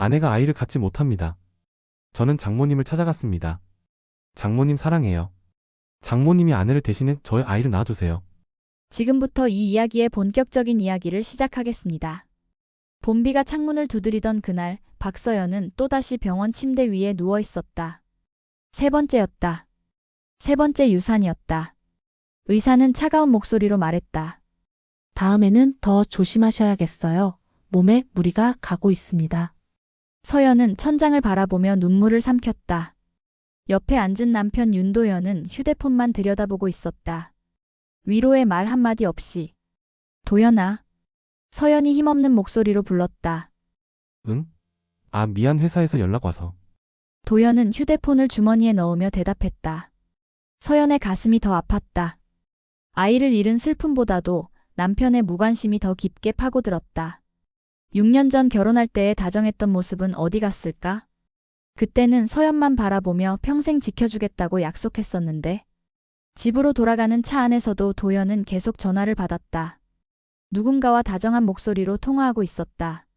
아내가 아이를 갖지 못합니다. 저는 장모님을 찾아갔습니다. 장모님 사랑해요. 장모님이 아내를 대신해 저의 아이를 낳아주세요. 지금부터 이 이야기의 본격적인 이야기를 시작하겠습니다. 봄비가 창문을 두드리던 그날, 박서연은 또다시 병원 침대 위에 누워 있었다. 세 번째였다. 세 번째 유산이었다. 의사는 차가운 목소리로 말했다. 다음에는 더 조심하셔야겠어요. 몸에 무리가 가고 있습니다. 서연은 천장을 바라보며 눈물을 삼켰다. 옆에 앉은 남편 윤도현은 휴대폰만 들여다보고 있었다. 위로의 말 한마디 없이. 도연아. 서연이 힘없는 목소리로 불렀다. 응? 아, 미안, 회사에서 연락 와서. 도연은 휴대폰을 주머니에 넣으며 대답했다. 서연의 가슴이 더 아팠다. 아이를 잃은 슬픔보다도 남편의 무관심이 더 깊게 파고들었다. 6년 전 결혼할 때에 다정했던 모습은 어디 갔을까? 그때는 서연만 바라보며 평생 지켜주겠다고 약속했었는데. 집으로 돌아가는 차 안에서도 도연은 계속 전화를 받았다. 누군가와 다정한 목소리로 통화하고 있었다.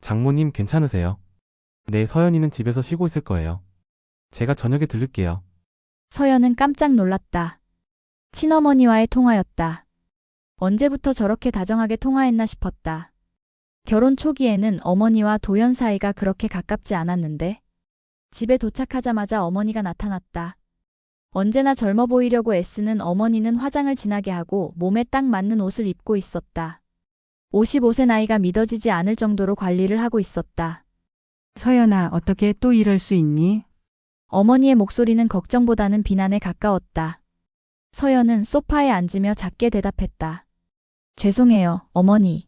장모님 괜찮으세요? 네, 서연이는 집에서 쉬고 있을 거예요. 제가 저녁에 들를게요. 서연은 깜짝 놀랐다. 친어머니와의 통화였다. 언제부터 저렇게 다정하게 통화했나 싶었다. 결혼 초기에는 어머니와 도연 사이가 그렇게 가깝지 않았는데. 집에 도착하자마자 어머니가 나타났다. 언제나 젊어 보이려고 애쓰는 어머니는 화장을 진하게 하고 몸에 딱 맞는 옷을 입고 있었다. 55세 나이가 믿어지지 않을 정도로 관리를 하고 있었다. 서연아, 어떻게 또 이럴 수 있니? 어머니의 목소리는 걱정보다는 비난에 가까웠다. 서연은 소파에 앉으며 작게 대답했다. 죄송해요, 어머니.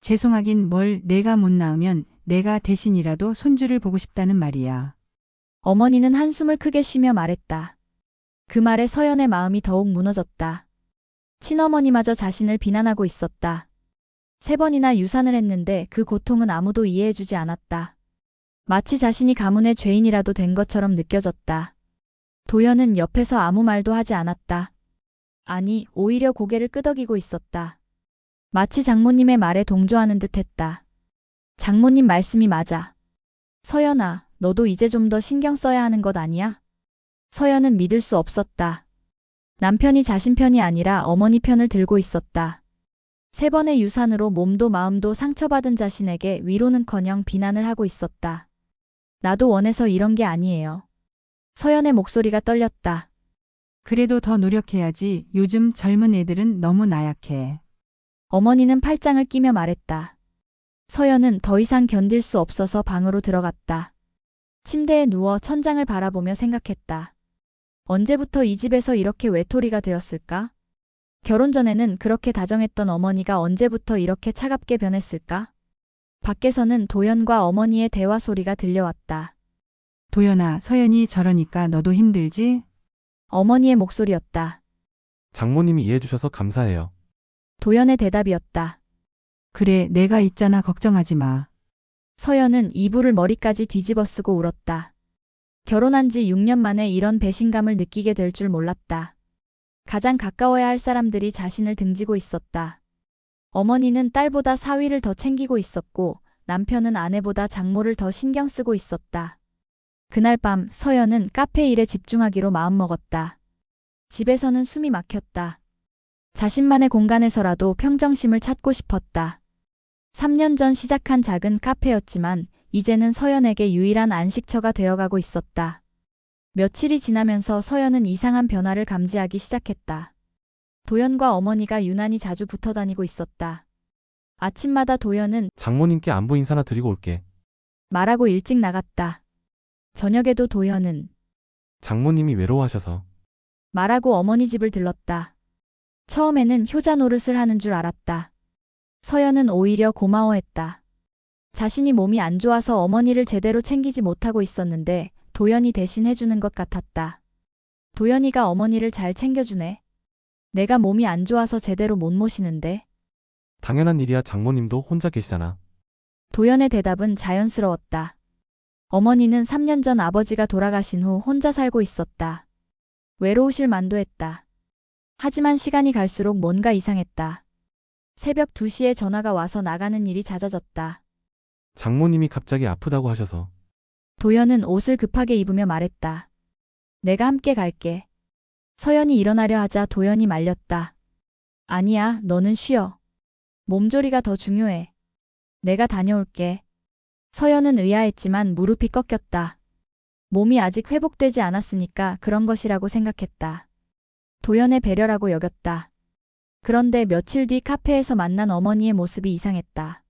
죄송하긴 뭘, 내가 못 낳으면 내가 대신이라도 손주를 보고 싶다는 말이야. 어머니는 한숨을 크게 쉬며 말했다. 그 말에 서연의 마음이 더욱 무너졌다. 친어머니마저 자신을 비난하고 있었다. 3번이나 유산을 했는데 그 고통은 아무도 이해해주지 않았다. 마치 자신이 가문의 죄인이라도 된 것처럼 느껴졌다. 도연은 옆에서 아무 말도 하지 않았다. 아니, 오히려 고개를 끄덕이고 있었다. 마치 장모님의 말에 동조하는 듯 했다. 장모님 말씀이 맞아. 서연아, 너도 이제 좀 더 신경 써야 하는 것 아니야? 서연은 믿을 수 없었다. 남편이 자신 편이 아니라 어머니 편을 들고 있었다. 3번의 유산으로 몸도 마음도 상처받은 자신에게 위로는커녕 비난을 하고 있었다. 나도 원해서 이런 게 아니에요. 서연의 목소리가 떨렸다. 그래도 더 노력해야지. 요즘 젊은 애들은 너무 나약해. 어머니는 팔짱을 끼며 말했다. 서연은 더 이상 견딜 수 없어서 방으로 들어갔다. 침대에 누워 천장을 바라보며 생각했다. 언제부터 이 집에서 이렇게 외톨이가 되었을까? 결혼 전에는 그렇게 다정했던 어머니가 언제부터 이렇게 차갑게 변했을까? 밖에서는 도연과 어머니의 대화 소리가 들려왔다. 도연아, 서연이 저러니까 너도 힘들지? 어머니의 목소리였다. 장모님이 이해해주셔서 감사해요. 도연의 대답이었다. 그래, 내가 있잖아. 걱정하지 마. 서연은 이불을 머리까지 뒤집어 쓰고 울었다. 결혼한 지 6년 만에 이런 배신감을 느끼게 될 줄 몰랐다. 가장 가까워야 할 사람들이 자신을 등지고 있었다. 어머니는 딸보다 사위를 더 챙기고 있었고 남편은 아내보다 장모를 더 신경 쓰고 있었다. 그날 밤 서연은 카페 일에 집중하기로 마음먹었다. 집에서는 숨이 막혔다. 자신만의 공간에서라도 평정심을 찾고 싶었다. 3년 전 시작한 작은 카페였지만 이제는 서연에게 유일한 안식처가 되어가고 있었다. 며칠이 지나면서 서연은 이상한 변화를 감지하기 시작했다. 도연과 어머니가 유난히 자주 붙어 다니고 있었다. 아침마다 도연은 장모님께 안부 인사나 드리고 올게. 말하고 일찍 나갔다. 저녁에도 도연은 장모님이 외로워하셔서. 말하고 어머니 집을 들렀다. 처음에는 효자 노릇을 하는 줄 알았다. 서연은 오히려 고마워했다. 자신이 몸이 안 좋아서 어머니를 제대로 챙기지 못하고 있었는데 도연이 대신 해주는 것 같았다. 도연이가 어머니를 잘 챙겨주네. 내가 몸이 안 좋아서 제대로 못 모시는데. 당연한 일이야. 장모님도 혼자 계시잖아. 도연의 대답은 자연스러웠다. 어머니는 3년 전 아버지가 돌아가신 후 혼자 살고 있었다. 외로우실 만도 했다. 하지만 시간이 갈수록 뭔가 이상했다. 새벽 2시에 전화가 와서 나가는 일이 잦아졌다. 장모님이 갑자기 아프다고 하셔서. 도연은 옷을 급하게 입으며 말했다. 내가 함께 갈게. 서연이 일어나려 하자 도연이 말렸다. 아니야, 너는 쉬어. 몸조리가 더 중요해. 내가 다녀올게. 서연은 의아했지만 무릎이 꺾였다. 몸이 아직 회복되지 않았으니까 그런 것이라고 생각했다. 도연의 배려라고 여겼다. 그런데 며칠 뒤 카페에서 만난 어머니의 모습이 이상했다.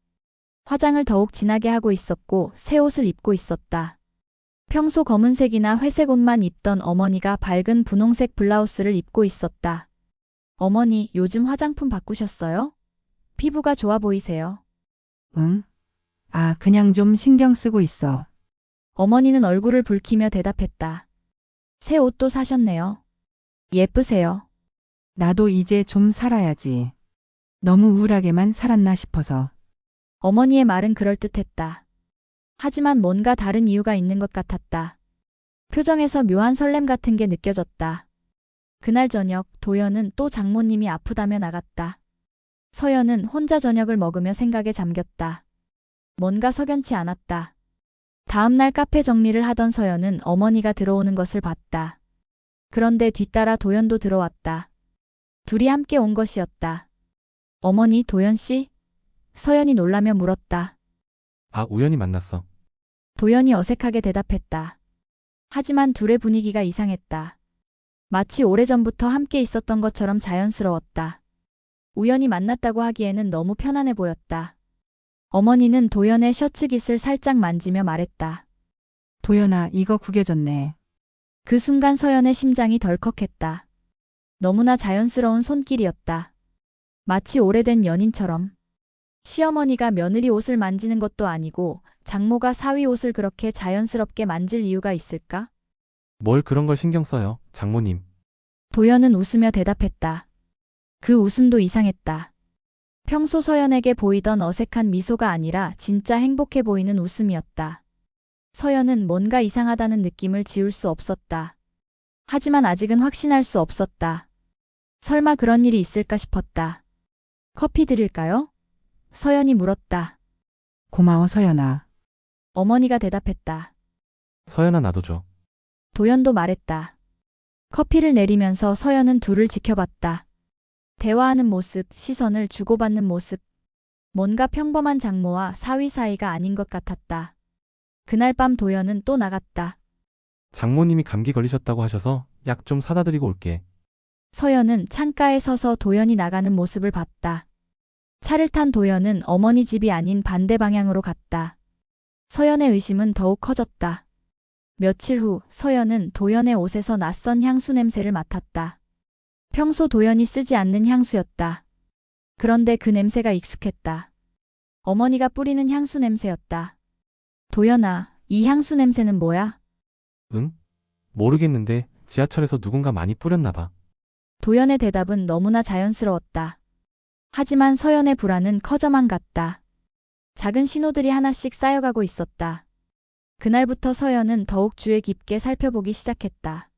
화장을 더욱 진하게 하고 있었고 새 옷을 입고 있었다. 평소 검은색이나 회색 옷만 입던 어머니가 밝은 분홍색 블라우스를 입고 있었다. 어머니, 요즘 화장품 바꾸셨어요? 피부가 좋아 보이세요. 응? 아, 그냥 좀 신경 쓰고 있어. 어머니는 얼굴을 붉히며 대답했다. 새 옷도 사셨네요. 예쁘세요. 나도 이제 좀 살아야지. 너무 우울하게만 살았나 싶어서. 어머니의 말은 그럴듯했다. 하지만 뭔가 다른 이유가 있는 것 같았다. 표정에서 묘한 설렘 같은 게 느껴졌다. 그날 저녁 도연은 또 장모님이 아프다며 나갔다. 서연은 혼자 저녁을 먹으며 생각에 잠겼다. 뭔가 석연치 않았다. 다음날 카페 정리를 하던 서연은 어머니가 들어오는 것을 봤다. 그런데 뒤따라 도연도 들어왔다. 둘이 함께 온 것이었다. 어머니, 도연 씨? 서연이 놀라며 물었다. 아, 우연히 만났어. 도연이 어색하게 대답했다. 하지만 둘의 분위기가 이상했다. 마치 오래전부터 함께 있었던 것처럼 자연스러웠다. 우연히 만났다고 하기에는 너무 편안해 보였다. 어머니는 도연의 셔츠 깃을 살짝 만지며 말했다. 도연아, 이거 구겨졌네. 그 순간 서연의 심장이 덜컥했다. 너무나 자연스러운 손길이었다. 마치 오래된 연인처럼. 시어머니가 며느리 옷을 만지는 것도 아니고 장모가 사위 옷을 그렇게 자연스럽게 만질 이유가 있을까? 뭘 그런 걸 신경 써요, 장모님. 도연은 웃으며 대답했다. 그 웃음도 이상했다. 평소 서연에게 보이던 어색한 미소가 아니라 진짜 행복해 보이는 웃음이었다. 서연은 뭔가 이상하다는 느낌을 지울 수 없었다. 하지만 아직은 확신할 수 없었다. 설마 그런 일이 있을까 싶었다. 커피 드릴까요? 서연이 물었다. 고마워, 서연아. 어머니가 대답했다. 서연아, 나도 줘. 도연도 말했다. 커피를 내리면서 서연은 둘을 지켜봤다. 대화하는 모습, 시선을 주고받는 모습. 뭔가 평범한 장모와 사위 사이가 아닌 것 같았다. 그날 밤 도연은 또 나갔다. 장모님이 감기 걸리셨다고 하셔서 약 좀 사다 드리고 올게. 서연은 창가에 서서 도연이 나가는 모습을 봤다. 차를 탄 도연은 어머니 집이 아닌 반대 방향으로 갔다. 서연의 의심은 더욱 커졌다. 며칠 후 서연은 도연의 옷에서 낯선 향수 냄새를 맡았다. 평소 도연이 쓰지 않는 향수였다. 그런데 그 냄새가 익숙했다. 어머니가 뿌리는 향수 냄새였다. 도연아, 이 향수 냄새는 뭐야? 응? 모르겠는데 지하철에서 누군가 많이 뿌렸나 봐. 도연의 대답은 너무나 자연스러웠다. 하지만 서연의 불안은 커져만 갔다. 작은 신호들이 하나씩 쌓여가고 있었다. 그날부터 서연은 더욱 주의 깊게 살펴보기 시작했다.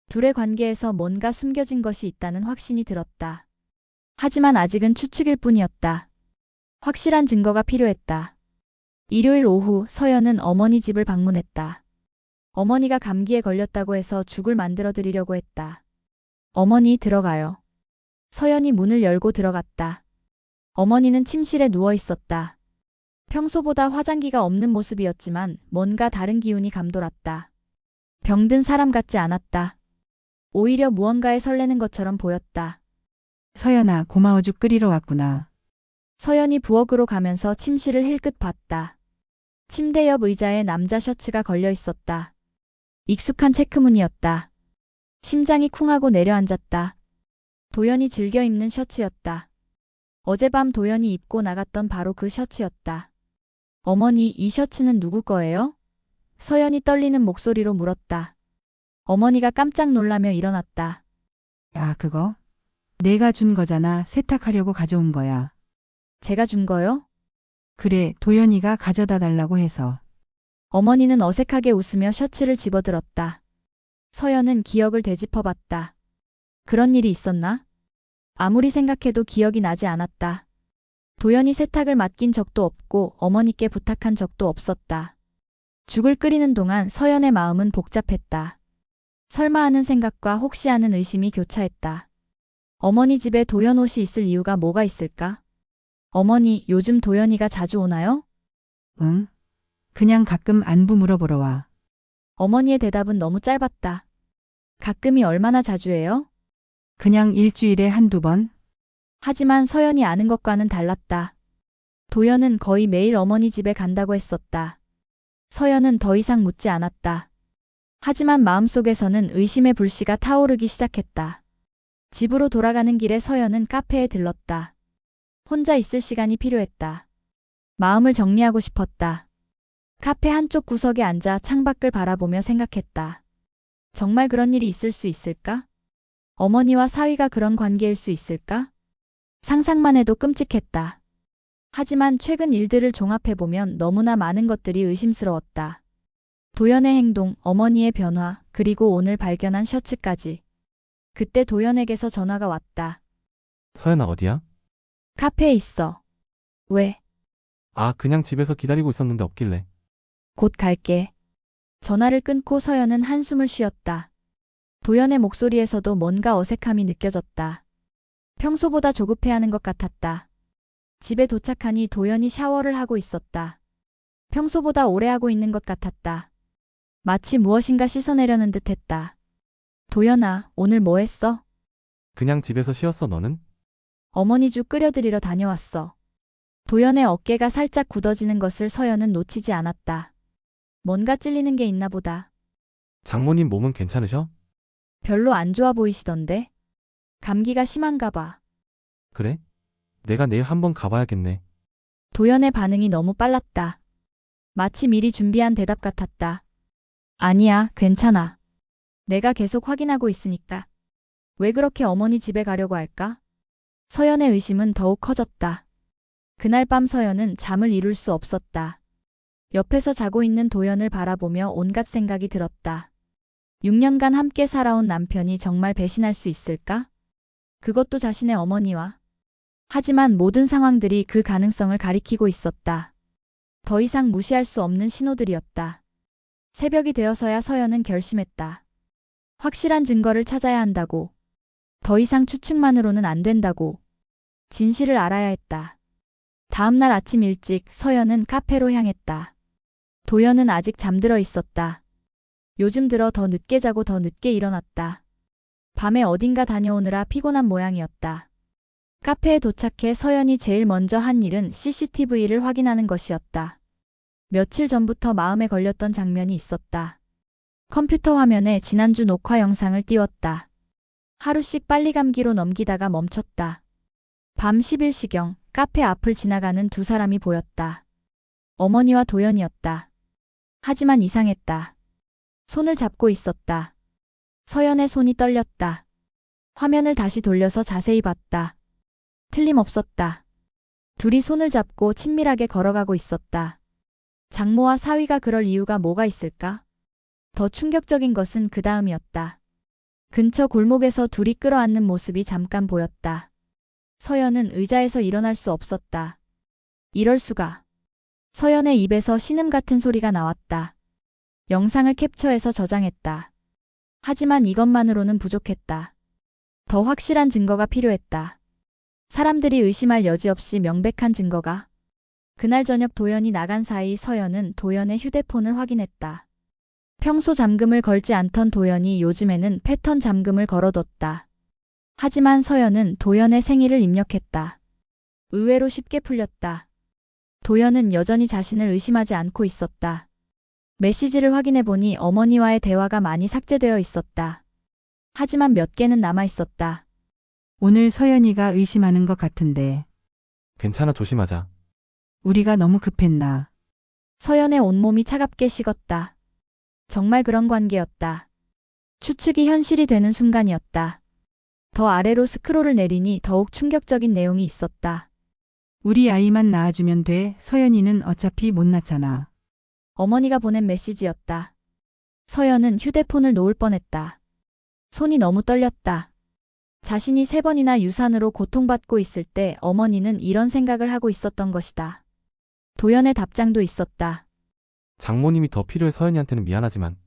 둘의 관계에서 뭔가 숨겨진 것이 있다는 확신이 들었다. 하지만 아직은 추측일 뿐이었다. 확실한 증거가 필요했다. 일요일 오후 서연은 어머니 집을 방문했다. 어머니가 감기에 걸렸다고 해서 죽을 만들어 드리려고 했다. 어머니, 들어가요. 서연이 문을 열고 들어갔다. 어머니는 침실에 누워 있었다. 평소보다 화장기가 없는 모습이었지만 뭔가 다른 기운이 감돌았다. 병든 사람 같지 않았다. 오히려 무언가에 설레는 것처럼 보였다. 서연아, 고마워, 죽 끓이러 왔구나. 서연이 부엌으로 가면서 침실을 힐끗 봤다. 침대 옆 의자에 남자 셔츠가 걸려 있었다. 익숙한 체크무늬였다. 심장이 쿵하고 내려앉았다. 도연이 즐겨 입는 셔츠였다. 어젯밤 도연이 입고 나갔던 바로 그 셔츠였다. 어머니, 이 셔츠는 누구 거예요? 서연이 떨리는 목소리로 물었다. 어머니가 깜짝 놀라며 일어났다. 아, 그거? 내가 준 거잖아. 세탁하려고 가져온 거야. 제가 준 거요? 그래, 도연이가 가져다 달라고 해서. 어머니는 어색하게 웃으며 셔츠를 집어들었다. 서연은 기억을 되짚어봤다. 그런 일이 있었나? 아무리 생각해도 기억이 나지 않았다. 도연이 세탁을 맡긴 적도 없고 어머니께 부탁한 적도 없었다. 죽을 끓이는 동안 서연의 마음은 복잡했다. 설마 하는 생각과 혹시 하는 의심이 교차했다. 어머니 집에 도연 옷이 있을 이유가 뭐가 있을까? 어머니, 요즘 도연이가 자주 오나요? 응? 그냥 가끔 안부 물어보러 와. 어머니의 대답은 너무 짧았다. 가끔이 얼마나 자주 해요? 그냥 일주일에 한두 번? 하지만 서연이 아는 것과는 달랐다. 도연은 거의 매일 어머니 집에 간다고 했었다. 서연은 더 이상 묻지 않았다. 하지만 마음속에서는 의심의 불씨가 타오르기 시작했다. 집으로 돌아가는 길에 서연은 카페에 들렀다. 혼자 있을 시간이 필요했다. 마음을 정리하고 싶었다. 카페 한쪽 구석에 앉아 창밖을 바라보며 생각했다. 정말 그런 일이 있을 수 있을까? 어머니와 사위가 그런 관계일 수 있을까? 상상만 해도 끔찍했다. 하지만 최근 일들을 종합해보면 너무나 많은 것들이 의심스러웠다. 도연의 행동, 어머니의 변화, 그리고 오늘 발견한 셔츠까지. 그때 도연에게서 전화가 왔다. 서연아 어디야? 카페에 있어. 왜? 아, 그냥 집에서 기다리고 있었는데 없길래. 곧 갈게. 전화를 끊고 서연은 한숨을 쉬었다. 도연의 목소리에서도 뭔가 어색함이 느껴졌다. 평소보다 조급해하는 것 같았다. 집에 도착하니 도연이 샤워를 하고 있었다. 평소보다 오래 하고 있는 것 같았다. 마치 무엇인가 씻어내려는 듯 했다. 도연아, 오늘 뭐 했어? 그냥 집에서 쉬었어 너는? 어머니 죽 끓여드리러 다녀왔어. 도연의 어깨가 살짝 굳어지는 것을 서연은 놓치지 않았다. 뭔가 찔리는 게 있나 보다. 장모님 몸은 괜찮으셔? 별로 안 좋아 보이시던데? 감기가 심한가 봐. 그래? 내가 내일 한번 가봐야겠네. 도연의 반응이 너무 빨랐다. 마치 미리 준비한 대답 같았다. 아니야, 괜찮아. 내가 계속 확인하고 있으니까. 왜 그렇게 어머니 집에 가려고 할까? 서연의 의심은 더욱 커졌다. 그날 밤 서연은 잠을 이룰 수 없었다. 옆에서 자고 있는 도연을 바라보며 온갖 생각이 들었다. 6년간 함께 살아온 남편이 정말 배신할 수 있을까? 그것도 자신의 어머니와. 하지만 모든 상황들이 그 가능성을 가리키고 있었다. 더 이상 무시할 수 없는 신호들이었다. 새벽이 되어서야 서연은 결심했다. 확실한 증거를 찾아야 한다고. 더 이상 추측만으로는 안 된다고. 진실을 알아야 했다. 다음 날 아침 일찍 서연은 카페로 향했다. 도연은 아직 잠들어 있었다. 요즘 들어 더 늦게 자고 더 늦게 일어났다. 밤에 어딘가 다녀오느라 피곤한 모양이었다. 카페에 도착해 서연이 제일 먼저 한 일은 CCTV를 확인하는 것이었다. 며칠 전부터 마음에 걸렸던 장면이 있었다. 컴퓨터 화면에 지난주 녹화 영상을 띄웠다. 하루씩 빨리 감기로 넘기다가 멈췄다. 밤 11시경 카페 앞을 지나가는 두 사람이 보였다. 어머니와 도연이었다. 하지만 이상했다. 손을 잡고 있었다. 서연의 손이 떨렸다. 화면을 다시 돌려서 자세히 봤다. 틀림없었다. 둘이 손을 잡고 친밀하게 걸어가고 있었다. 장모와 사위가 그럴 이유가 뭐가 있을까? 더 충격적인 것은 그 다음이었다. 근처 골목에서 둘이 끌어안는 모습이 잠깐 보였다. 서연은 의자에서 일어날 수 없었다. 이럴 수가. 서연의 입에서 신음 같은 소리가 나왔다. 영상을 캡처해서 저장했다. 하지만 이것만으로는 부족했다. 더 확실한 증거가 필요했다. 사람들이 의심할 여지 없이 명백한 증거가. 그날 저녁 도연이 나간 사이 서연은 도연의 휴대폰을 확인했다. 평소 잠금을 걸지 않던 도연이 요즘에는 패턴 잠금을 걸어뒀다. 하지만 서연은 도연의 생일을 입력했다. 의외로 쉽게 풀렸다. 도연은 여전히 자신을 의심하지 않고 있었다. 메시지를 확인해보니 어머니와의 대화가 많이 삭제되어 있었다. 하지만 몇 개는 남아있었다. 오늘 서연이가 의심하는 것 같은데 괜찮아 조심하자. 우리가 너무 급했나? 서연의 온몸이 차갑게 식었다. 정말 그런 관계였다. 추측이 현실이 되는 순간이었다. 더 아래로 스크롤을 내리니 더욱 충격적인 내용이 있었다. 우리 아이만 낳아주면 돼. 서연이는 어차피 못 낳잖아. 어머니가 보낸 메시지였다. 서연은 휴대폰을 놓을 뻔했다. 손이 너무 떨렸다. 자신이 3번이나 유산으로 고통받고 있을 때 어머니는 이런 생각을 하고 있었던 것이다. 도연의 답장도 있었다. 장모님이 더 필요해. 서연이한테는 미안하지만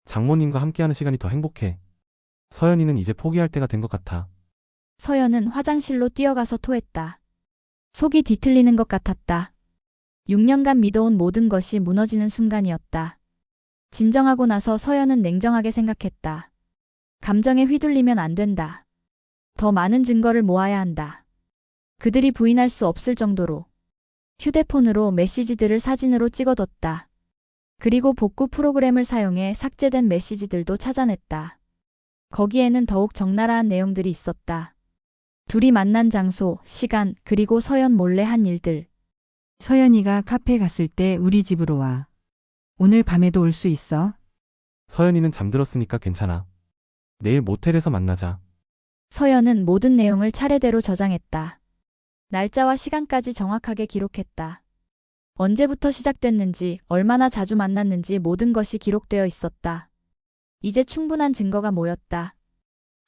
장모님과 함께하는 시간이 더 행복해. 서연이는 이제 포기할 때가 된 것 같아. 서연은 화장실로 뛰어가서 토했다. 속이 뒤틀리는 것 같았다. 6년간 믿어온 모든 것이 무너지는 순간이었다. 진정하고 나서 서연은 냉정하게 생각했다. 감정에 휘둘리면 안 된다. 더 많은 증거를 모아야 한다. 그들이 부인할 수 없을 정도로. 휴대폰으로 메시지들을 사진으로 찍어뒀다. 그리고 복구 프로그램을 사용해 삭제된 메시지들도 찾아냈다. 거기에는 더욱 적나라한 내용들이 있었다. 둘이 만난 장소, 시간, 그리고 서연 몰래 한 일들. 서연이가 카페 갔을 때 우리 집으로 와. 오늘 밤에도 올 수 있어? 서연이는 잠들었으니까 괜찮아. 내일 모텔에서 만나자. 서연은 모든 내용을 차례대로 저장했다. 날짜와 시간까지 정확하게 기록했다. 언제부터 시작됐는지, 얼마나 자주 만났는지 모든 것이 기록되어 있었다. 이제 충분한 증거가 모였다.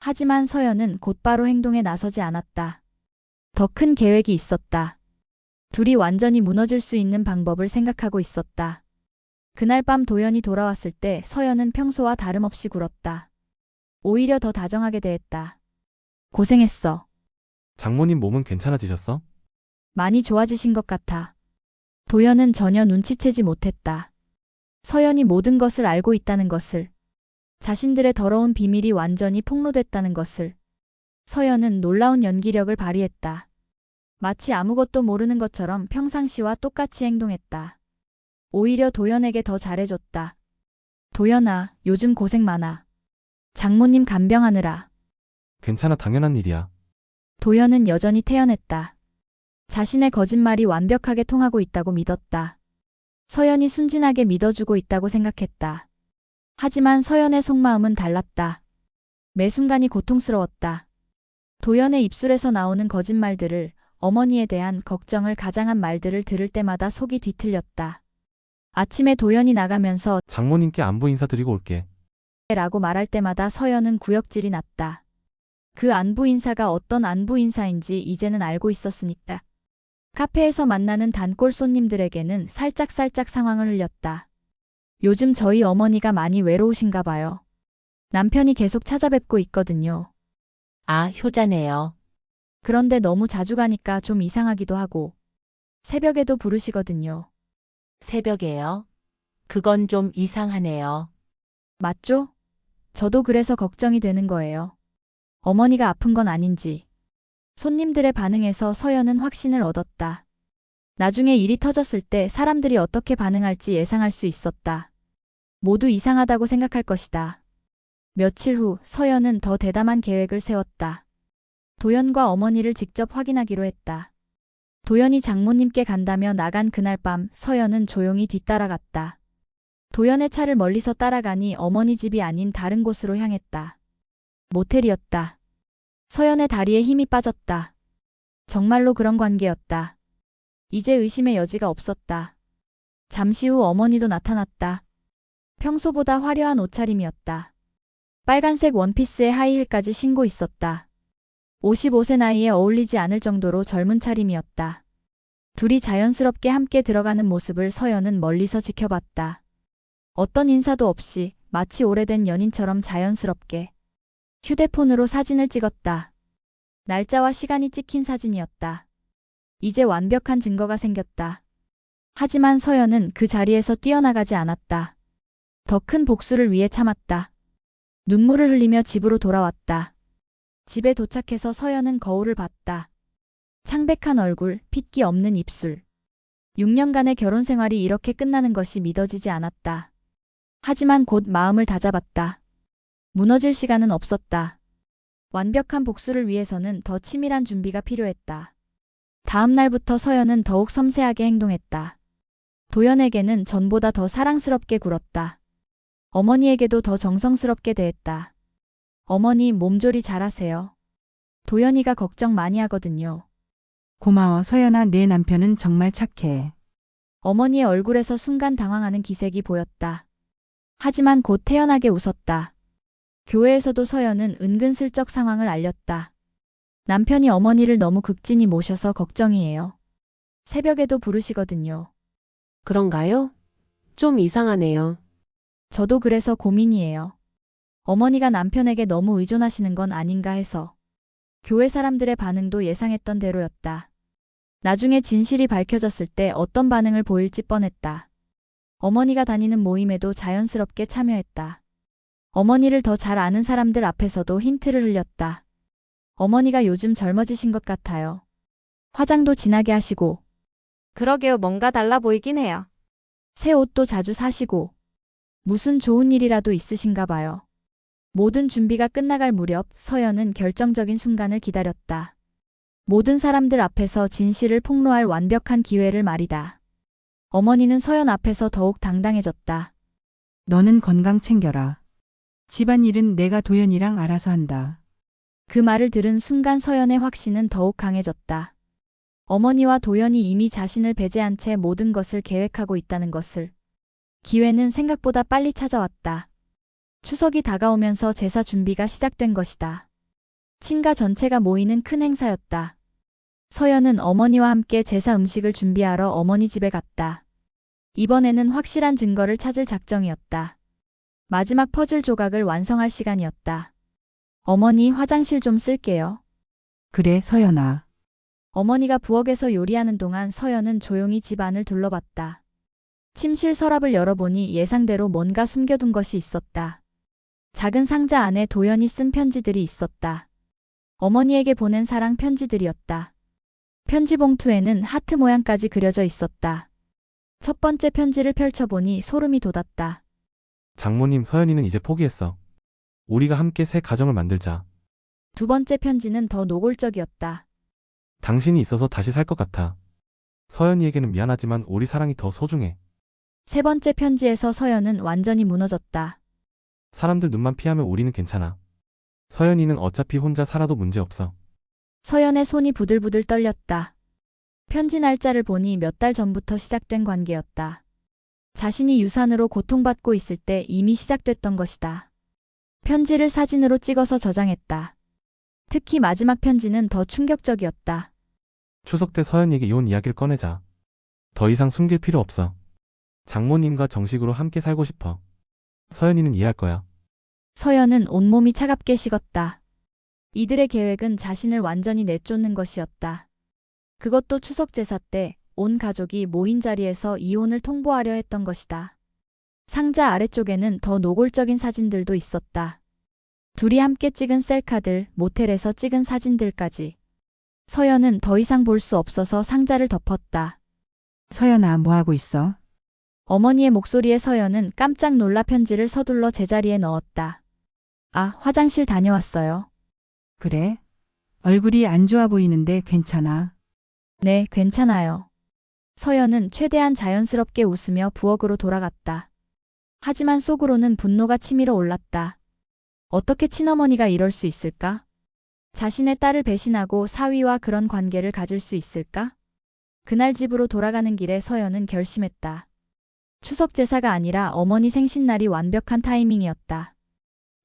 하지만 서연은 곧바로 행동에 나서지 않았다. 더 큰 계획이 있었다. 둘이 완전히 무너질 수 있는 방법을 생각하고 있었다. 그날 밤 도연이 돌아왔을 때 서연은 평소와 다름없이 굴었다. 오히려 더 다정하게 대했다. 고생했어. 장모님 몸은 괜찮아지셨어? 많이 좋아지신 것 같아. 도연은 전혀 눈치채지 못했다. 서연이 모든 것을 알고 있다는 것을, 자신들의 더러운 비밀이 완전히 폭로됐다는 것을. 서연은 놀라운 연기력을 발휘했다. 마치 아무것도 모르는 것처럼 평상시와 똑같이 행동했다. 오히려 도연에게 더 잘해줬다. 도연아, 요즘 고생 많아. 장모님 간병하느라. 괜찮아, 당연한 일이야. 도연은 여전히 태연했다. 자신의 거짓말이 완벽하게 통하고 있다고 믿었다. 서연이 순진하게 믿어주고 있다고 생각했다. 하지만 서연의 속마음은 달랐다. 매 순간이 고통스러웠다. 도연의 입술에서 나오는 거짓말들을, 어머니에 대한 걱정을 가장한 말들을 들을 때마다 속이 뒤틀렸다. 아침에 도연이 나가면서 장모님께 안부 인사드리고 올게. 라고 말할 때마다 서연은 구역질이 났다. 그 안부 인사가 어떤 안부 인사인지 이제는 알고 있었으니까. 카페에서 만나는 단골 손님들에게는 살짝살짝 상황을 흘렸다. 요즘 저희 어머니가 많이 외로우신가 봐요. 남편이 계속 찾아뵙고 있거든요. 아, 효자네요. 그런데 너무 자주 가니까 좀 이상하기도 하고. 새벽에도 부르시거든요. 새벽에요? 그건 좀 이상하네요. 맞죠? 저도 그래서 걱정이 되는 거예요. 어머니가 아픈 건 아닌지. 손님들의 반응에서 서연은 확신을 얻었다. 나중에 일이 터졌을 때 사람들이 어떻게 반응할지 예상할 수 있었다. 모두 이상하다고 생각할 것이다. 며칠 후 서연은 더 대담한 계획을 세웠다. 도연과 어머니를 직접 확인하기로 했다. 도연이 장모님께 간다며 나간 그날 밤 서연은 조용히 뒤따라갔다. 도연의 차를 멀리서 따라가니 어머니 집이 아닌 다른 곳으로 향했다. 모텔이었다. 서연의 다리에 힘이 빠졌다. 정말로 그런 관계였다. 이제 의심의 여지가 없었다. 잠시 후 어머니도 나타났다. 평소보다 화려한 옷차림이었다. 빨간색 원피스에 하이힐까지 신고 있었다. 55세 나이에 어울리지 않을 정도로 젊은 차림이었다. 둘이 자연스럽게 함께 들어가는 모습을 서연은 멀리서 지켜봤다. 어떤 인사도 없이 마치 오래된 연인처럼 자연스럽게 휴대폰으로 사진을 찍었다. 날짜와 시간이 찍힌 사진이었다. 이제 완벽한 증거가 생겼다. 하지만 서연은 그 자리에서 뛰어나가지 않았다. 더 큰 복수를 위해 참았다. 눈물을 흘리며 집으로 돌아왔다. 집에 도착해서 서연은 거울을 봤다. 창백한 얼굴, 핏기 없는 입술. 6년간의 결혼 생활이 이렇게 끝나는 것이 믿어지지 않았다. 하지만 곧 마음을 다잡았다. 무너질 시간은 없었다. 완벽한 복수를 위해서는 더 치밀한 준비가 필요했다. 다음 날부터 서연은 더욱 섬세하게 행동했다. 도연에게는 전보다 더 사랑스럽게 굴었다. 어머니에게도 더 정성스럽게 대했다. 어머니 몸조리 잘하세요. 도연이가 걱정 많이 하거든요. 고마워, 서연아. 내 남편은 정말 착해. 어머니의 얼굴에서 순간 당황하는 기색이 보였다. 하지만 곧 태연하게 웃었다. 교회에서도 서연은 은근슬쩍 상황을 알렸다. 남편이 어머니를 너무 극진히 모셔서 걱정이에요. 새벽에도 부르시거든요. 그런가요? 좀 이상하네요. 저도 그래서 고민이에요. 어머니가 남편에게 너무 의존하시는 건 아닌가 해서. 교회 사람들의 반응도 예상했던 대로였다. 나중에 진실이 밝혀졌을 때 어떤 반응을 보일지 뻔했다. 어머니가 다니는 모임에도 자연스럽게 참여했다. 어머니를 더 잘 아는 사람들 앞에서도 힌트를 흘렸다. 어머니가 요즘 젊어지신 것 같아요. 화장도 진하게 하시고, 그러게요. 뭔가 달라 보이긴 해요. 새 옷도 자주 사시고, 무슨 좋은 일이라도 있으신가 봐요. 모든 준비가 끝나갈 무렵 서연은 결정적인 순간을 기다렸다. 모든 사람들 앞에서 진실을 폭로할 완벽한 기회를 말이다. 어머니는 서연 앞에서 더욱 당당해졌다. 너는 건강 챙겨라. 집안일은 내가 도연이랑 알아서 한다. 그 말을 들은 순간 서연의 확신은 더욱 강해졌다. 어머니와 도연이 이미 자신을 배제한 채 모든 것을 계획하고 있다는 것을. 기회는 생각보다 빨리 찾아왔다. 추석이 다가오면서 제사 준비가 시작된 것이다. 친가 전체가 모이는 큰 행사였다. 서연은 어머니와 함께 제사 음식을 준비하러 어머니 집에 갔다. 이번에는 확실한 증거를 찾을 작정이었다. 마지막 퍼즐 조각을 완성할 시간이었다. 어머니 화장실 좀 쓸게요. 그래, 서연아. 어머니가 부엌에서 요리하는 동안 서연은 조용히 집 안을 둘러봤다. 침실 서랍을 열어보니 예상대로 뭔가 숨겨둔 것이 있었다. 작은 상자 안에 도연이 쓴 편지들이 있었다. 어머니에게 보낸 사랑 편지들이었다. 편지 봉투에는 하트 모양까지 그려져 있었다. 첫 번째 편지를 펼쳐보니 소름이 돋았다. 장모님, 서연이는 이제 포기했어. 우리가 함께 새 가정을 만들자. 두 번째 편지는 더 노골적이었다. 당신이 있어서 다시 살 것 같아. 서연이에게는 미안하지만 우리 사랑이 더 소중해. 세 번째 편지에서 서연은 완전히 무너졌다. 사람들 눈만 피하면 우리는 괜찮아. 서연이는 어차피 혼자 살아도 문제없어. 서연의 손이 부들부들 떨렸다. 편지 날짜를 보니 몇 달 전부터 시작된 관계였다. 자신이 유산으로 고통받고 있을 때 이미 시작됐던 것이다. 편지를 사진으로 찍어서 저장했다. 특히 마지막 편지는 더 충격적이었다. 추석 때 서연이에게 이혼 이야기를 꺼내자. 더 이상 숨길 필요 없어. 장모님과 정식으로 함께 살고 싶어. 서연이는 이해할 거야. 서연은 온몸이 차갑게 식었다. 이들의 계획은 자신을 완전히 내쫓는 것이었다. 그것도 추석 제사 때 온 가족이 모인 자리에서 이혼을 통보하려 했던 것이다. 상자 아래쪽에는 더 노골적인 사진들도 있었다. 둘이 함께 찍은 셀카들, 모텔에서 찍은 사진들까지. 서연은 더 이상 볼 수 없어서 상자를 덮었다. 서연아, 뭐하고 있어? 어머니의 목소리에 서연은 깜짝 놀라 편지를 서둘러 제자리에 넣었다. 아, 화장실 다녀왔어요. 그래? 얼굴이 안 좋아 보이는데 괜찮아. 네, 괜찮아요. 서연은 최대한 자연스럽게 웃으며 부엌으로 돌아갔다. 하지만 속으로는 분노가 치밀어 올랐다. 어떻게 친어머니가 이럴 수 있을까? 자신의 딸을 배신하고 사위와 그런 관계를 가질 수 있을까? 그날 집으로 돌아가는 길에 서연은 결심했다. 추석 제사가 아니라 어머니 생신날이 완벽한 타이밍이었다.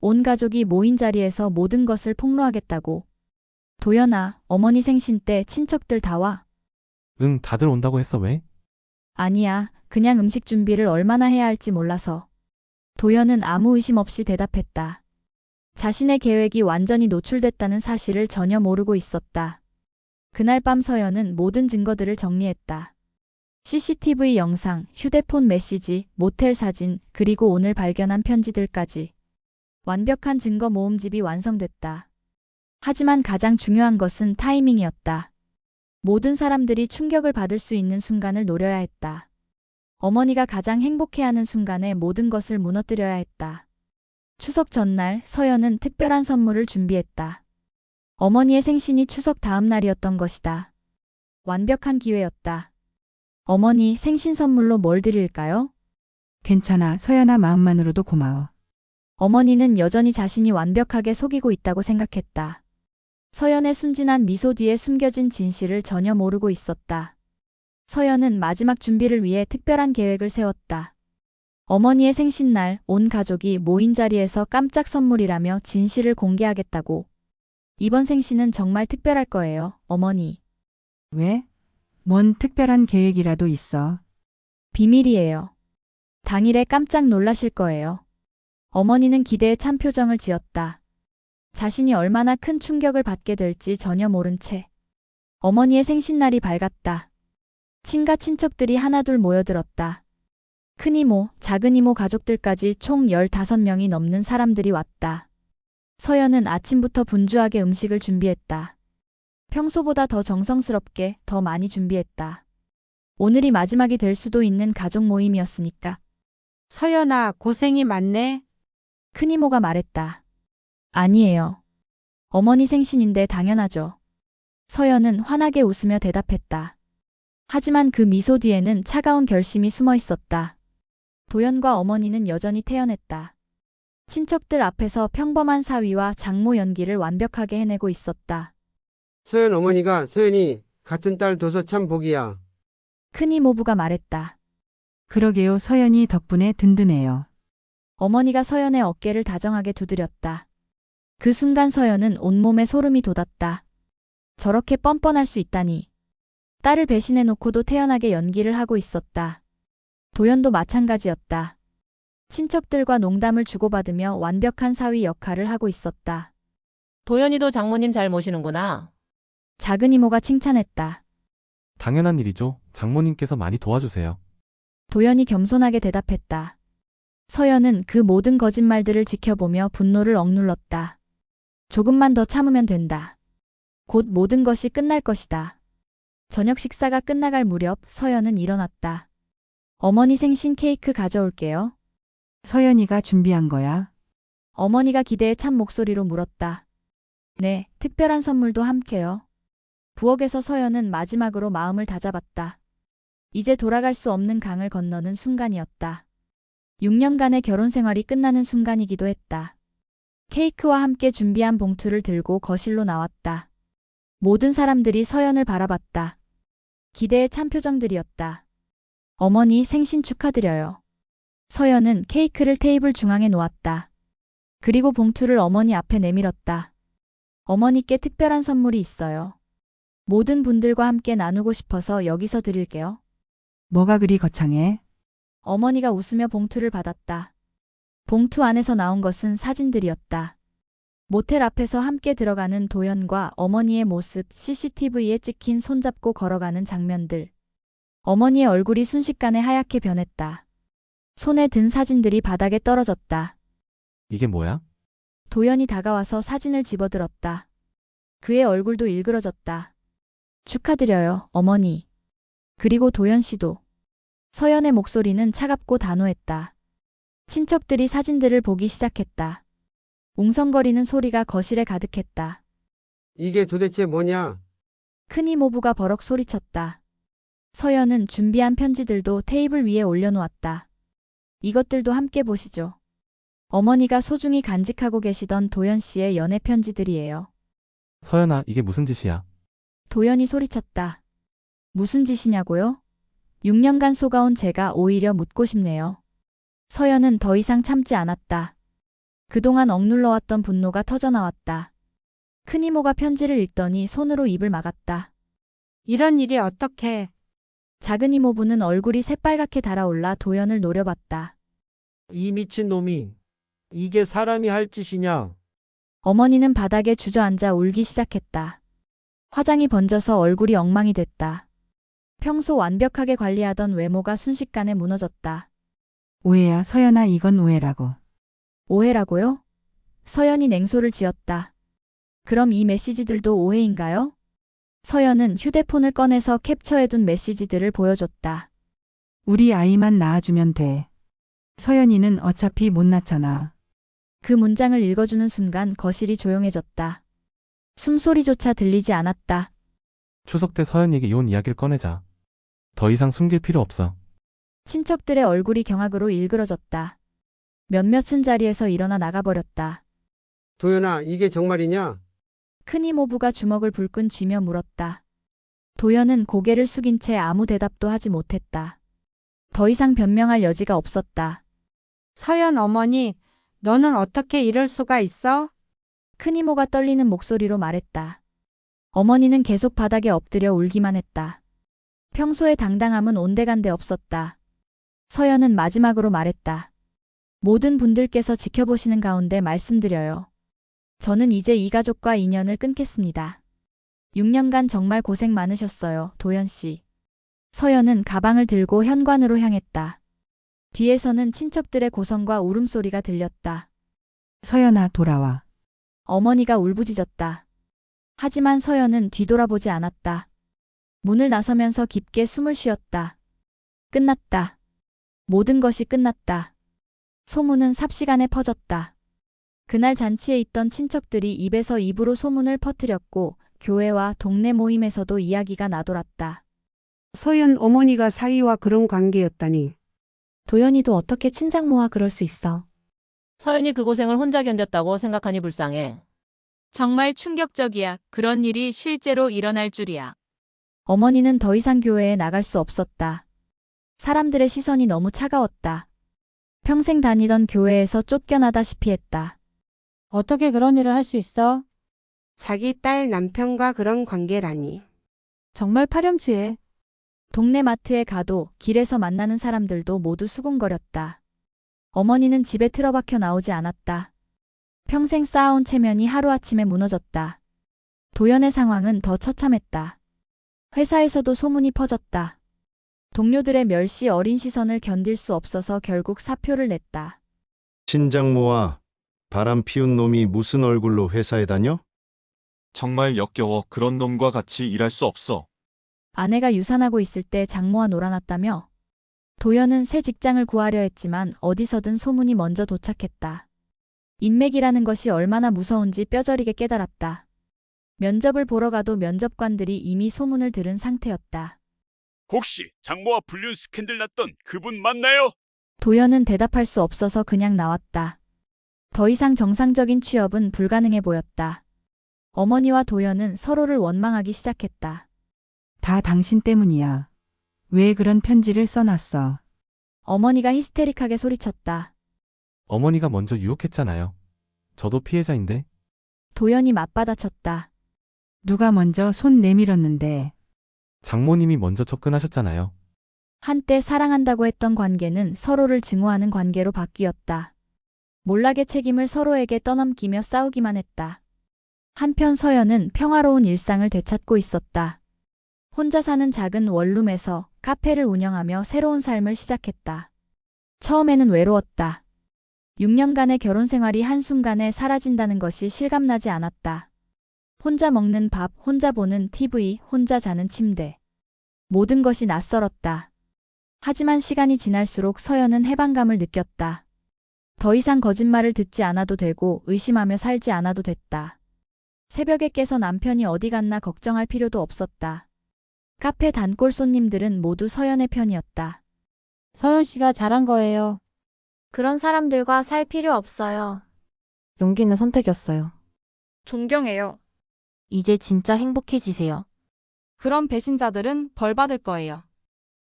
온 가족이 모인 자리에서 모든 것을 폭로하겠다고. 도연아, 어머니 생신 때 친척들 다 와. 응, 다들 온다고 했어. 왜? 아니야, 그냥 음식 준비를 얼마나 해야 할지 몰라서. 도연은 아무 의심 없이 대답했다. 자신의 계획이 완전히 노출됐다는 사실을 전혀 모르고 있었다. 그날 밤 서연은 모든 증거들을 정리했다. CCTV 영상, 휴대폰 메시지, 모텔 사진, 그리고 오늘 발견한 편지들까지. 완벽한 증거 모음집이 완성됐다. 하지만 가장 중요한 것은 타이밍이었다. 모든 사람들이 충격을 받을 수 있는 순간을 노려야 했다. 어머니가 가장 행복해하는 순간에 모든 것을 무너뜨려야 했다. 추석 전날 서연은 특별한 선물을 준비했다. 어머니의 생신이 추석 다음 날이었던 것이다. 완벽한 기회였다. 어머니, 생신 선물로 뭘 드릴까요? 괜찮아. 서연아, 마음만으로도 고마워. 어머니는 여전히 자신이 완벽하게 속이고 있다고 생각했다. 서연의 순진한 미소 뒤에 숨겨진 진실을 전혀 모르고 있었다. 서연은 마지막 준비를 위해 특별한 계획을 세웠다. 어머니의 생신날 온 가족이 모인 자리에서 깜짝 선물이라며 진실을 공개하겠다고. 이번 생신은 정말 특별할 거예요, 어머니. 왜? 뭔 특별한 계획이라도 있어. 비밀이에요. 당일에 깜짝 놀라실 거예요. 어머니는 기대에 찬 표정을 지었다. 자신이 얼마나 큰 충격을 받게 될지 전혀 모른 채. 어머니의 생신날이 밝았다. 친가 친척들이 하나둘 모여들었다. 큰이모, 작은이모 가족들까지 총 15명이 넘는 사람들이 왔다. 서연은 아침부터 분주하게 음식을 준비했다. 평소보다 더 정성스럽게 더 많이 준비했다. 오늘이 마지막이 될 수도 있는 가족 모임이었으니까. 서연아, 고생이 많네. 큰이모가 말했다. 아니에요. 어머니 생신인데 당연하죠. 서연은 환하게 웃으며 대답했다. 하지만 그 미소 뒤에는 차가운 결심이 숨어 있었다. 도연과 어머니는 여전히 태연했다. 친척들 앞에서 평범한 사위와 장모 연기를 완벽하게 해내고 있었다. 서연 어머니가 서연이 같은 딸 둬서 참 복이야. 큰이모부가 말했다. 그러게요. 서연이 덕분에 든든해요. 어머니가 서연의 어깨를 다정하게 두드렸다. 그 순간 서연은 온몸에 소름이 돋았다. 저렇게 뻔뻔할 수 있다니. 딸을 배신해놓고도 태연하게 연기를 하고 있었다. 도연도 마찬가지였다. 친척들과 농담을 주고받으며 완벽한 사위 역할을 하고 있었다. 도연이도 장모님 잘 모시는구나. 작은 이모가 칭찬했다. 당연한 일이죠. 장모님께서 많이 도와주세요. 도연이 겸손하게 대답했다. 서연은 그 모든 거짓말들을 지켜보며 분노를 억눌렀다. 조금만 더 참으면 된다. 곧 모든 것이 끝날 것이다. 저녁 식사가 끝나갈 무렵 서연은 일어났다. 어머니 생신 케이크 가져올게요. 서연이가 준비한 거야. 어머니가 기대에 찬 목소리로 물었다. 네, 특별한 선물도 함께요. 부엌에서 서연은 마지막으로 마음을 다잡았다. 이제 돌아갈 수 없는 강을 건너는 순간이었다. 6년간의 결혼 생활이 끝나는 순간이기도 했다. 케이크와 함께 준비한 봉투를 들고 거실로 나왔다. 모든 사람들이 서연을 바라봤다. 기대에 찬 표정들이었다. 어머니 생신 축하드려요. 서연은 케이크를 테이블 중앙에 놓았다. 그리고 봉투를 어머니 앞에 내밀었다. 어머니께 특별한 선물이 있어요. 모든 분들과 함께 나누고 싶어서 여기서 드릴게요. 뭐가 그리 거창해? 어머니가 웃으며 봉투를 받았다. 봉투 안에서 나온 것은 사진들이었다. 모텔 앞에서 함께 들어가는 도연과 어머니의 모습, CCTV에 찍힌 손잡고 걸어가는 장면들. 어머니의 얼굴이 순식간에 하얗게 변했다. 손에 든 사진들이 바닥에 떨어졌다. 이게 뭐야? 도연이 다가와서 사진을 집어들었다. 그의 얼굴도 일그러졌다. 축하드려요, 어머니. 그리고 도연 씨도. 서연의 목소리는 차갑고 단호했다. 친척들이 사진들을 보기 시작했다. 웅성거리는 소리가 거실에 가득했다. 이게 도대체 뭐냐? 큰이모부가 버럭 소리쳤다. 서연은 준비한 편지들도 테이블 위에 올려놓았다. 이것들도 함께 보시죠. 어머니가 소중히 간직하고 계시던 도연 씨의 연애 편지들이에요. 서연아, 이게 무슨 짓이야? 도연이 소리쳤다. 무슨 짓이냐고요? 6년간 속아온 제가 오히려 묻고 싶네요. 서연은 더 이상 참지 않았다. 그동안 억눌러왔던 분노가 터져나왔다. 큰이모가 편지를 읽더니 손으로 입을 막았다. 이런 일이 어떻게? 작은 이모부는 얼굴이 새빨갛게 달아올라 도연을 노려봤다. 이 미친 놈이 이게 사람이 할 짓이냐? 어머니는 바닥에 주저앉아 울기 시작했다. 화장이 번져서 얼굴이 엉망이 됐다. 평소 완벽하게 관리하던 외모가 순식간에 무너졌다. 오해야, 서연아, 이건 오해라고. 오해라고요? 서연이 냉소를 지었다. 그럼 이 메시지들도 오해인가요? 서연은 휴대폰을 꺼내서 캡처해둔 메시지들을 보여줬다. 우리 아이만 낳아주면 돼. 서연이는 어차피 못 낳잖아. 그 문장을 읽어주는 순간 거실이 조용해졌다. 숨소리조차 들리지 않았다. 추석 때 서연이에게 이혼 이야기를 꺼내자. 더 이상 숨길 필요 없어. 친척들의 얼굴이 경악으로 일그러졌다. 몇몇은 자리에서 일어나 나가버렸다. 도연아, 이게 정말이냐? 큰이모부가 주먹을 불끈 쥐며 물었다. 도연은 고개를 숙인 채 아무 대답도 하지 못했다. 더 이상 변명할 여지가 없었다. 서연 어머니, 너는 어떻게 이럴 수가 있어? 큰 이모가 떨리는 목소리로 말했다. 어머니는 계속 바닥에 엎드려 울기만 했다. 평소의 당당함은 온데간데 없었다. 서연은 마지막으로 말했다. 모든 분들께서 지켜보시는 가운데 말씀드려요. 저는 이제 이 가족과 인연을 끊겠습니다. 6년간 정말 고생 많으셨어요, 도연 씨. 서연은 가방을 들고 현관으로 향했다. 뒤에서는 친척들의 고성과 울음소리가 들렸다. 서연아, 돌아와. 어머니가 울부짖었다. 하지만 서연은 뒤돌아보지 않았다. 문을 나서면서 깊게 숨을 쉬었다. 끝났다. 모든 것이 끝났다. 소문은 삽시간에 퍼졌다. 그날 잔치에 있던 친척들이 입에서 입으로 소문을 퍼뜨렸고 교회와 동네 모임에서도 이야기가 나돌았다. 서연 어머니가 사위와 그런 관계였다니. 도연이도 어떻게 친장모와 그럴 수 있어. 서연이 그 고생을 혼자 견뎠다고 생각하니 불쌍해. 정말 충격적이야. 그런 일이 실제로 일어날 줄이야. 어머니는 더 이상 교회에 나갈 수 없었다. 사람들의 시선이 너무 차가웠다. 평생 다니던 교회에서 쫓겨나다시피 했다. 어떻게 그런 일을 할 수 있어? 자기 딸 남편과 그런 관계라니. 정말 파렴치해. 동네 마트에 가도 길에서 만나는 사람들도 모두 수군거렸다. 어머니는 집에 틀어박혀 나오지 않았다. 평생 쌓아온 체면이 하루아침에 무너졌다. 도연의 상황은 더 처참했다. 회사에서도 소문이 퍼졌다. 동료들의 멸시 어린 시선을 견딜 수 없어서 결국 사표를 냈다. 친장모와 바람 피운 놈이 무슨 얼굴로 회사에 다녀? 정말 역겨워. 그런 놈과 같이 일할 수 없어. 아내가 유산하고 있을 때 장모와 놀아났다며 도연은 새 직장을 구하려 했지만 어디서든 소문이 먼저 도착했다. 인맥이라는 것이 얼마나 무서운지 뼈저리게 깨달았다. 면접을 보러 가도 면접관들이 이미 소문을 들은 상태였다. 혹시 장모와 불륜 스캔들 났던 그분 맞나요? 도연은 대답할 수 없어서 그냥 나왔다. 더 이상 정상적인 취업은 불가능해 보였다. 어머니와 도연은 서로를 원망하기 시작했다. 다 당신 때문이야. 왜 그런 편지를 써놨어? 어머니가 히스테릭하게 소리쳤다. 어머니가 먼저 유혹했잖아요. 저도 피해자인데. 도연이 맞받아쳤다. 누가 먼저 손 내밀었는데. 장모님이 먼저 접근하셨잖아요. 한때 사랑한다고 했던 관계는 서로를 증오하는 관계로 바뀌었다. 몰락의 책임을 서로에게 떠넘기며 싸우기만 했다. 한편 서연은 평화로운 일상을 되찾고 있었다. 혼자 사는 작은 원룸에서 카페를 운영하며 새로운 삶을 시작했다. 처음에는 외로웠다. 6년간의 결혼 생활이 한순간에 사라진다는 것이 실감나지 않았다. 혼자 먹는 밥, 혼자 보는 TV, 혼자 자는 침대. 모든 것이 낯설었다. 하지만 시간이 지날수록 서연은 해방감을 느꼈다. 더 이상 거짓말을 듣지 않아도 되고 의심하며 살지 않아도 됐다. 새벽에 깨서 남편이 어디 갔나 걱정할 필요도 없었다. 카페 단골 손님들은 모두 서연의 편이었다. 서연 씨가 잘한 거예요. 그런 사람들과 살 필요 없어요. 용기 있는 선택이었어요. 존경해요. 이제 진짜 행복해지세요. 그런 배신자들은 벌 받을 거예요.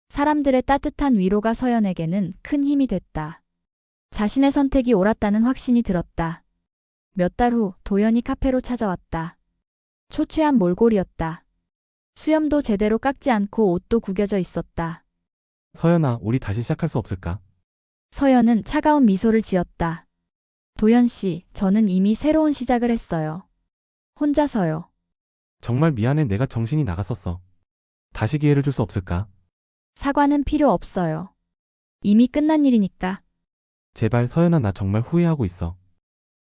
사람들의 따뜻한 위로가 서연에게는 큰 힘이 됐다. 자신의 선택이 옳았다는 확신이 들었다. 몇 달 후 도연이 카페로 찾아왔다. 초췌한 몰골이었다. 수염도 제대로 깎지 않고 옷도 구겨져 있었다. 서연아, 우리 다시 시작할 수 없을까? 서연은 차가운 미소를 지었다. 도연 씨, 저는 이미 새로운 시작을 했어요. 혼자서요. 정말 미안해. 내가 정신이 나갔었어. 다시 기회를 줄 수 없을까? 사과는 필요 없어요. 이미 끝난 일이니까. 제발 서연아, 나 정말 후회하고 있어.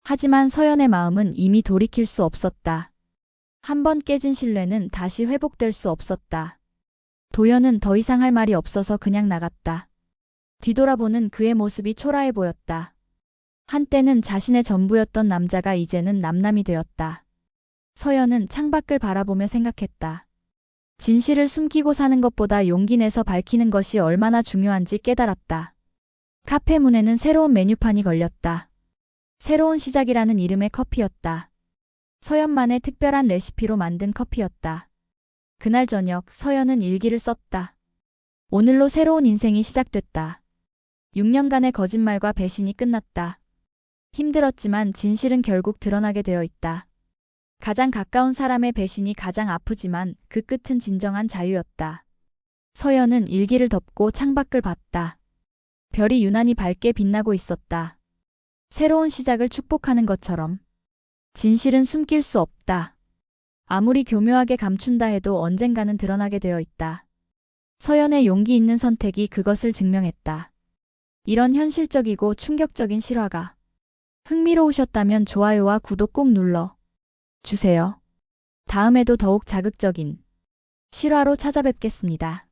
하지만 서연의 마음은 이미 돌이킬 수 없었다. 한 번 깨진 신뢰는 다시 회복될 수 없었다. 도연은 더 이상 할 말이 없어서 그냥 나갔다. 뒤돌아보는 그의 모습이 초라해 보였다. 한때는 자신의 전부였던 남자가 이제는 남남이 되었다. 서연은 창밖을 바라보며 생각했다. 진실을 숨기고 사는 것보다 용기 내서 밝히는 것이 얼마나 중요한지 깨달았다. 카페 문에는 새로운 메뉴판이 걸렸다. 새로운 시작이라는 이름의 커피였다. 서연만의 특별한 레시피로 만든 커피였다. 그날 저녁 서연은 일기를 썼다. 오늘로 새로운 인생이 시작됐다. 6년간의 거짓말과 배신이 끝났다. 힘들었지만 진실은 결국 드러나게 되어 있다. 가장 가까운 사람의 배신이 가장 아프지만 그 끝은 진정한 자유였다. 서연은 일기를 덮고 창밖을 봤다. 별이 유난히 밝게 빛나고 있었다. 새로운 시작을 축복하는 것처럼. 진실은 숨길 수 없다. 아무리 교묘하게 감춘다 해도 언젠가는 드러나게 되어 있다. 서연의 용기 있는 선택이 그것을 증명했다. 이런 현실적이고 충격적인 실화가 흥미로우셨다면 좋아요와 구독 꾹 눌러 주세요. 다음에도 더욱 자극적인 실화로 찾아뵙겠습니다.